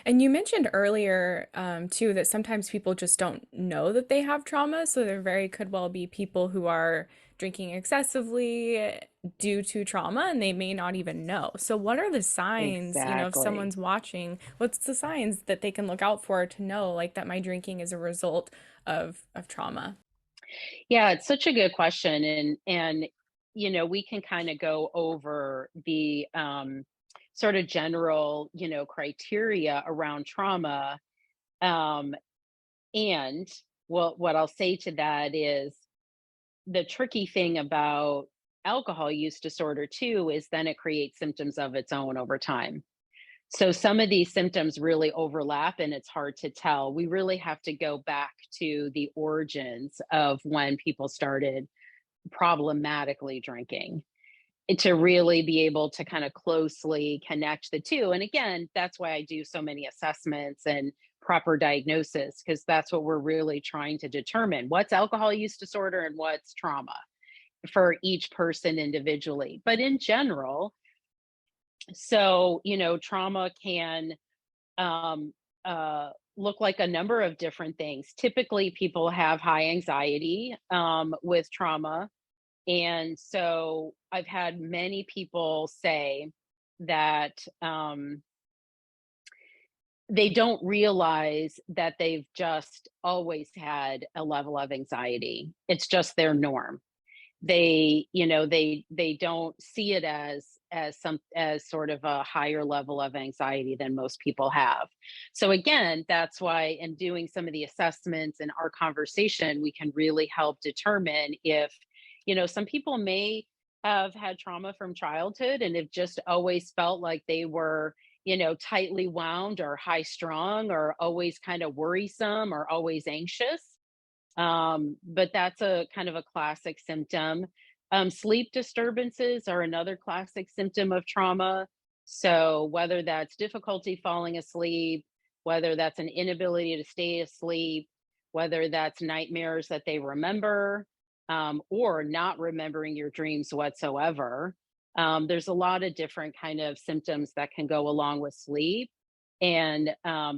And you mentioned earlier, too, that sometimes people just don't know that they have trauma. So there very could well be people who are drinking excessively due to trauma and they may not even know. So what are the signs, if Exactly. someone's watching, what's the signs that they can look out for to know like that my drinking is a result of trauma? Yeah, it's such a good question, and we can kind of go over the sort of general criteria around trauma. Um, and what I'll say to that is the tricky thing about alcohol use disorder too is then it creates symptoms of its own over time. So some of these symptoms really overlap and it's hard to tell. We really have to go back to the origins of when people started problematically drinking to really be able to kind of closely connect the two. And again, that's why I do so many assessments and proper diagnosis, because that's what we're really trying to determine what's alcohol use disorder and what's trauma for each person individually. But in general, trauma can um, look like a number of different things. Typically, people have high anxiety with trauma. And so I've had many people say that they don't realize that they've just always had a level of anxiety. It's just their norm. They don't see it as sort of a higher level of anxiety than most people have. So again, that's why in doing some of the assessments in our conversation we can really help determine if some people may have had trauma from childhood and have just always felt like they were tightly wound or high strung or always kind of worrisome or always anxious, but that's a kind of a classic symptom. Sleep disturbances are another classic symptom of trauma. So, whether that's difficulty falling asleep, whether that's an inability to stay asleep, whether that's nightmares that they remember, or not remembering your dreams whatsoever. There's a lot of different kind of symptoms that can go along with sleep. And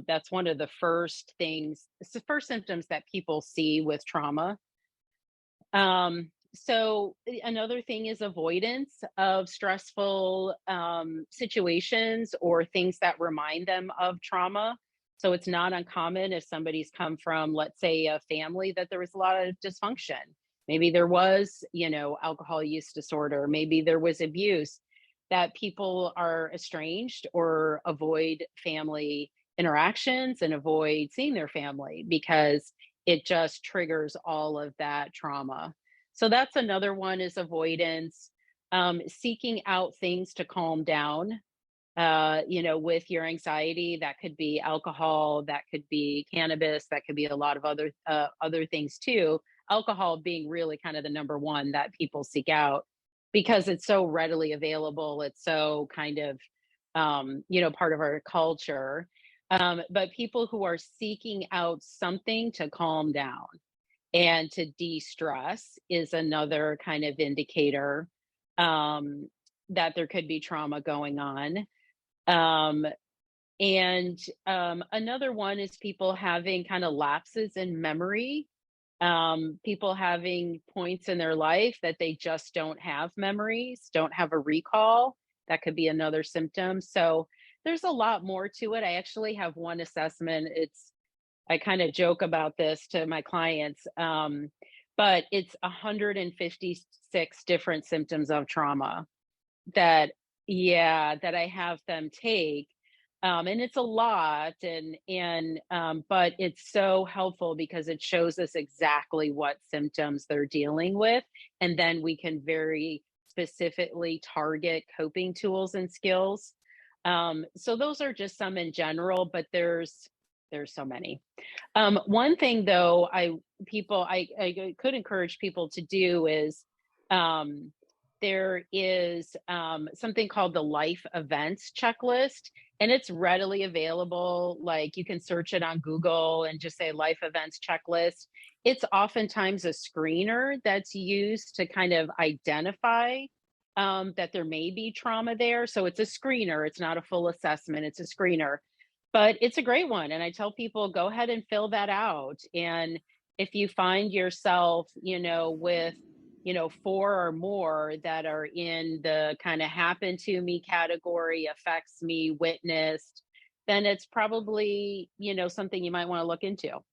that's one of the first things, it's the first symptoms that people see with trauma. Another thing is avoidance of stressful situations or things that remind them of trauma. So it's not uncommon if somebody's come from, let's say, a family that there was a lot of dysfunction. Maybe there was, alcohol use disorder. Maybe there was abuse, that people are estranged or avoid family interactions and avoid seeing their family because it just triggers all of that trauma. So that's another one is avoidance, seeking out things to calm down. With your anxiety, that could be alcohol, that could be cannabis, that could be a lot of other things too. Alcohol being really kind of the number one that people seek out because it's so readily available. It's so kind of part of our culture. But people who are seeking out something to calm down and to de-stress is another kind of indicator um, that there could be trauma going on. Um, and another one is people having kind of lapses in memory, people having points in their life that they just don't have memories, don't have a recall. That could be another symptom. So there's a lot more to it. I actually have one assessment. I kind of joke about this to my clients, but it's 156 different symptoms of trauma that, yeah, that I have them take. And it's a lot, but it's so helpful because it shows us exactly what symptoms they're dealing with, and then we can very specifically target coping tools and skills. So those are just some in general, but there's so many. One thing though, I could encourage people to do is um, there is something called the life events checklist, and it's readily available. Like you can search it on Google and just say life events checklist. It's oftentimes a screener that's used to kind of identify that there may be trauma there. So it's a screener, it's not a full assessment, it's a screener. But it's a great one, and I tell people, "Go ahead and fill that out," and if you find yourself, with, 4 or more that are in the kinda "happened to me" category, affects me, witnessed, then it's probably, something you might wanna look into.